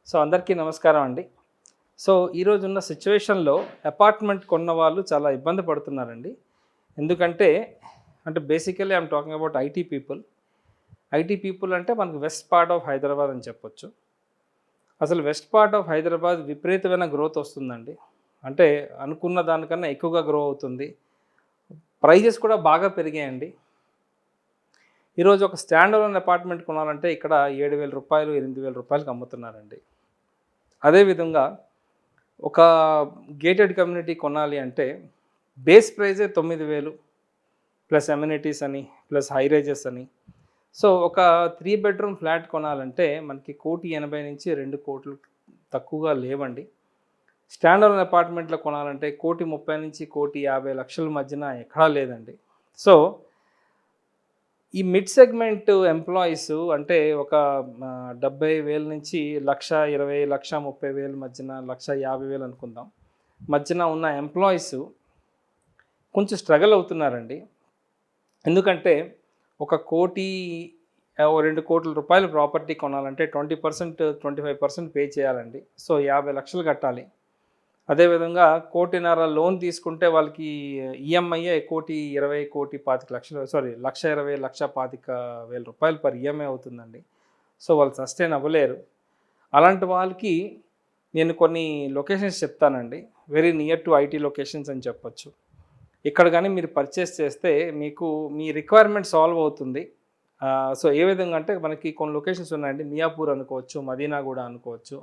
So అందరికీ నమస్కారం అండి. సో ఈరోజున్న సిచ్యువేషన్‌లో అపార్ట్మెంట్ కొన్న వాళ్ళు చాలా ఇబ్బంది పడుతున్నారండి. ఎందుకంటే basically I'm talking about IT people. IT people అంటే మనకు వెస్ట్ పార్ట్ ఆఫ్ హైదరాబాద్ అని చెప్పొచ్చు. అసలు వెస్ట్ పార్ట్ ఆఫ్ హైదరాబాద్ విపరీతమైన గ్రోత్ వస్తుందండి. అంటే అనుకున్న దానికన్నా ఎక్కువగా గ్రో అవుతుంది. ప్రైజెస్ కూడా బాగా పెరిగాయండి. ఈరోజు ఒక స్టాండ్ అలోన్ అపార్ట్మెంట్ కొనాలంటే ఇక్కడ రూ. 7,000, రూ. 8,000కి అమ్ముతున్నారండి. అదేవిధంగా ఒక గేటెడ్ కమ్యూనిటీ కొనాలి అంటే బేస్ ప్రైజే 9,000 ప్లస్ అమ్యూనిటీస్ అని ప్లస్ హై రైజెస్ అని. సో ఒక 3 బెడ్రూమ్ ఫ్లాట్ కొనాలంటే మనకి 1,80,00,000 నుంచి 2,00,00,000 తక్కువగా లేవండి. స్టాండ్ అలోన్ అపార్ట్మెంట్లో కొనాలంటే 1,30,00,000 నుంచి 1,50,00,000 మధ్యన ఎక్కడా లేదండి. సో ఈ మిడ్ సెగ్మెంట్ ఎంప్లాయీస్ అంటే ఒక 70,000 నుంచి 1,20,000, 1,30,000 మధ్యన 1,50,000 అనుకుందాం. మధ్యన ఉన్న ఎంప్లాయీస్ కొంచెం స్ట్రగల్ అవుతున్నారండి. ఎందుకంటే ఒక 2,00,00,000 రూపాయల ప్రాపర్టీ కొనాలంటే 20%, 25% పే చేయాలండి. సో 50,00,000 కట్టాలి. అదేవిధంగా 1,50,00,000 లోన్ తీసుకుంటే వాళ్ళకి ఈఎంఐయే 1,20,00,000, 1,25,00,000 1,20,000, 1,25,000 రూపాయలు పర్ ఈఎంఐ అవుతుందండి. సో వాళ్ళు సస్టైన్ అవ్వలేరు. అలాంటి వాళ్ళకి నేను కొన్ని లొకేషన్స్ చెప్తానండి. Very near to IT locations అని చెప్పొచ్చు. ఇక్కడ కానీ మీరు పర్చేస్ చేస్తే మీకు మీ రిక్వైర్మెంట్ సాల్వ్ అవుతుంది. సో ఏ విధంగా అంటే మనకి కొన్ని లొకేషన్స్ ఉన్నాయండి. మియాపూర్ అనుకోవచ్చు, మదీనాగూడ అనుకోవచ్చు.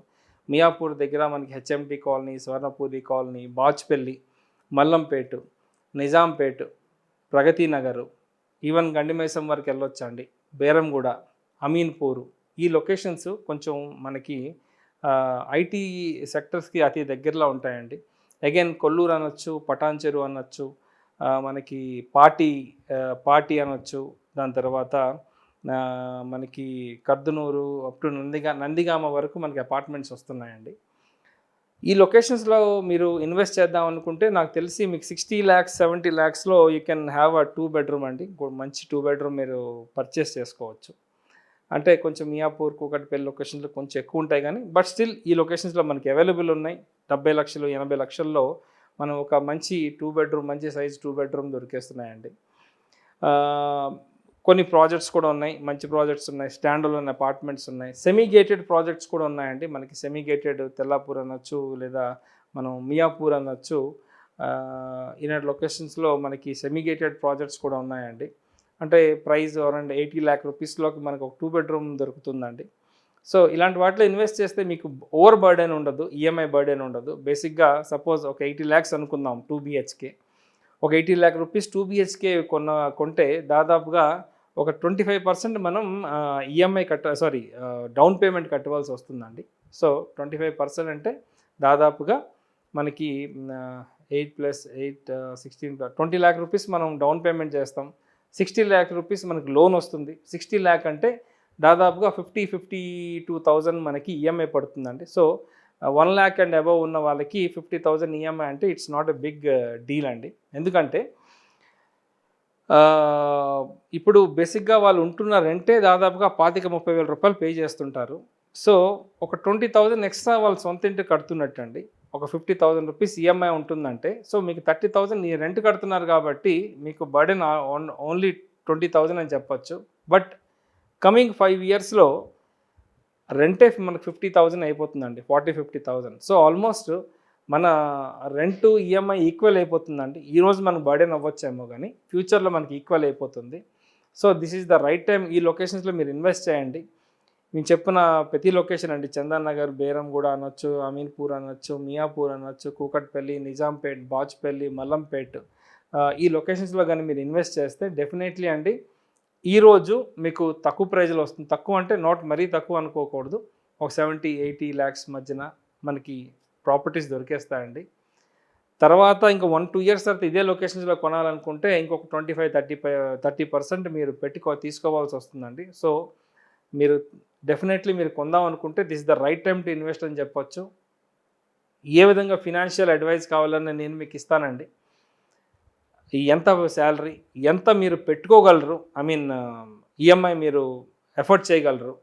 మియాపూర్ దగ్గర మనకి HMT colony, Swarnapuri colony, Bachupally, Mallampet, Nizampet, Pragathi Nagar, even Gandimaisamma వరకు వెళ్ళొచ్చండి. బేరంగూడ, అమీన్పూరు, ఈ లొకేషన్స్ కొంచెం మనకి ఐటీ సెక్టర్స్కి అతి దగ్గరలో ఉంటాయండి. అగైన్ కొల్లూరు అనొచ్చు, పటాన్చెరు అనొచ్చు, మనకి పాటి అనొచ్చు. దాని తర్వాత మనకి కర్దునూరు అప్ టు నందిగామ వరకు మనకి అపార్ట్మెంట్స్ వస్తున్నాయండి. ఈ లొకేషన్స్లో మీరు ఇన్వెస్ట్ చేద్దాం అనుకుంటే నాకు తెలిసి మీకు 60 lakhs, 70 lakhsలో you can have a 2 bedroom అండి. మంచి 2 bedroom మీరు పర్చేస్ చేసుకోవచ్చు. అంటే కొంచెం మియాపూర్, కూకట్పల్లి లొకేషన్లో కొంచెం ఎక్కువ ఉంటాయి కానీ బట్ స్టిల్ ఈ లొకేషన్స్లో మనకి అవైలబుల్ ఉన్నాయి. 70 లక్షలు, 80 లక్షల్లో మనం ఒక మంచి 2 bedroom, మంచి సైజ్ 2 bedroom దొరికేస్తున్నాయండి. కొన్ని ప్రాజెక్ట్స్ కూడా ఉన్నాయి, మంచి ప్రాజెక్ట్స్ ఉన్నాయి. స్టాండ్ అలోన్ అపార్ట్మెంట్స్ ఉన్నాయి. సెమీ గేటెడ్ ప్రాజెక్ట్స్ కూడా ఉన్నాయండి. మనకి సెమీ గేటెడ్ తెల్లాపూర్ అనొచ్చు, లేదా మనం మియాపూర్ అనొచ్చు. ఇలాంటి లొకేషన్స్లో మనకి సెమీ గేటెడ్ ప్రాజెక్ట్స్ కూడా ఉన్నాయండి. అంటే ప్రైస్ అరౌండ్ 80 lakh రూపీస్లోకి మనకు ఒక 2 bedroom దొరుకుతుందండి. సో ఇలాంటి వాటిలో ఇన్వెస్ట్ చేస్తే మీకు ఓవర్ బర్డెన్ ఉండదు, ఈఎంఐ బర్డెన్ ఉండదు. బేసిక్గా సపోజ్ ఒక 80 lakhs అనుకుందాం 2 BHK. ఒక 80 lakh రూపీస్ 2 BHK కొంటే దాదాపుగా ఒక 25% మనం ఈఎంఐ డౌన్ పేమెంట్ కట్టవలసి వస్తుందండి. సో 25% అంటే దాదాపుగా మనకి 8 + 8 16 20 lakh రూపీస్ మనం డౌన్ పేమెంట్ చేస్తాం. 60 lakh రూపీస్ మనకి లోన్ వస్తుంది. 60 lakh అంటే దాదాపుగా 52,000 మనకి ఈఎంఐ పడుతుందండి. సో 1 lakh అండ్ అబవ్ ఉన్న వాళ్ళకి 50,000 ఈఎంఐ అంటే it's not a big deal అండి. ఎందుకంటే ఇప్పుడు బేసిక్గా వాళ్ళు ఉంటున్న రెంటే దాదాపుగా 25,000-30,000 రూపాయలు పే చేస్తుంటారు. సో ఒక 20,000 ఎక్స్ట్రా వాళ్ళు సొంత ఇంటికి కడుతున్నట్టు అండి. ఒక 50,000 రూపీస్ ఈఎంఐ ఉంటుందంటే సో మీకు 30,000 రెంట్ కడుతున్నారు కాబట్టి మీకు బర్డెన్ ఓన్లీ 20,000 అని చెప్పొచ్చు. బట్ కమింగ్ 5 yearsలో రెంటే మనకు 50,000 అయిపోతుందండి. 40-50,000. సో ఆల్మోస్ట్ మన రెంటు ఈఎంఐ ఈక్వల్ అయిపోతుందండి. ఈరోజు మనకు బర్డెన్ అవ్వచ్చేమో కానీ ఫ్యూచర్లో మనకి ఈక్వల్ అయిపోతుంది. So this is the right time. ఈ లొకేషన్స్లో మీరు ఇన్వెస్ట్ చేయండి. నేను చెప్పిన ప్రతి లొకేషన్ అండి, చందన్ నగర్, బేరంగూడ అనొచ్చు, అమీన్పూర్ అనొచ్చు, మియాపూర్ అనొచ్చు, కూకట్పల్లి, నిజాంపేట్, బాచ్పల్లి, మల్లంపేట్, ఈ లొకేషన్స్లో కానీ మీరు ఇన్వెస్ట్ చేస్తే డెఫినెట్లీ అండి ఈరోజు మీకు తక్కువ ప్రైజ్లో వస్తుంది. తక్కువ అంటే మరీ తక్కువ అనుకోకూడదు. ఒక 70-80 lakhs మధ్యన మనకి ప్రాపర్టీస్ దొరికేస్తాయండి. తర్వాత ఇంకా 1-2 years తర్వాత ఇదే లొకేషన్స్లో కొనాలనుకుంటే ఇంకొక 25-30% మీరు తీసుకోవాల్సి వస్తుందండి. సో మీరు డెఫినెట్లీ మీరు కొందాం అనుకుంటే this the right time to invest అని చెప్పొచ్చు. ఏ విధంగా ఫినాన్షియల్ అడ్వైస్ కావాలని నేను మీకు ఇస్తానండి. ఎంత శాలరీ, ఎంత మీరు పెట్టుకోగలరు, ఈఎంఐ మీరు ఎఫర్ట్ చేయగలరు,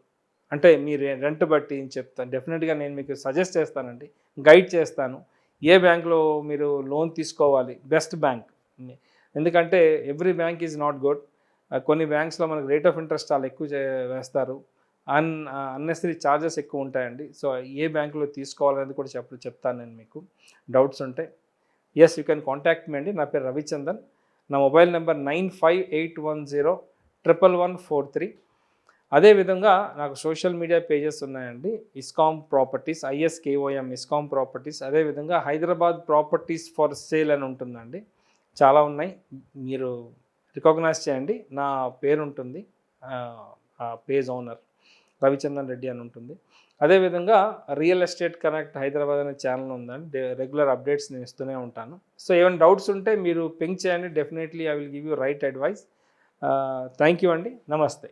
అంటే మీ రెంట్ బట్టి చెప్తాను, డెఫినెట్గా నేను మీకు సజెస్ట్ చేస్తానండి, గైడ్ చేస్తాను ఏ బ్యాంక్లో మీరు లోన్ తీసుకోవాలి, బెస్ట్ బ్యాంక్. ఎందుకంటే every bank is not good. కొన్ని బ్యాంక్స్లో మనకు రేట్ ఆఫ్ ఇంట్రెస్ట్ చాలా ఎక్కువ వేస్తారు, అన్నెసరీ ఛార్జెస్ ఎక్కువ ఉంటాయండి. సో ఏ బ్యాంకులో తీసుకోవాలనేది కూడా చెప్తాను నేను మీకు, డౌట్స్ ఉంటే. Yes, you can contact me అండి. నా పేరు రవిచందన్. నా మొబైల్ నెంబర్ 9581011143. అదేవిధంగా నాకు సోషల్ మీడియా పేజెస్ ఉన్నాయండి. ఇస్కామ్ ప్రాపర్టీస్, ISKOM ఇస్కామ్ ప్రాపర్టీస్. అదేవిధంగా హైదరాబాద్ ప్రాపర్టీస్ ఫర్ సేల్ అని ఉంటుందండి. చాలా ఉన్నాయి, మీరు రికగ్నైజ్ చేయండి. నా పేరు ఉంటుంది, ఆ పేజ్ ఓనర్ రవిచందన్ రెడ్డి అని ఉంటుంది. అదేవిధంగా రియల్ ఎస్టేట్ కనెక్ట్ హైదరాబాద్ అనే ఛానల్ ఉందండి, రెగ్యులర్ అప్డేట్స్ నేను ఇస్తూనే ఉంటాను. సో ఏమైనా డౌట్స్ ఉంటే మీరు పింక్ చేయండి, definitely I will give you right advice. Thank you అండి, నమస్తే.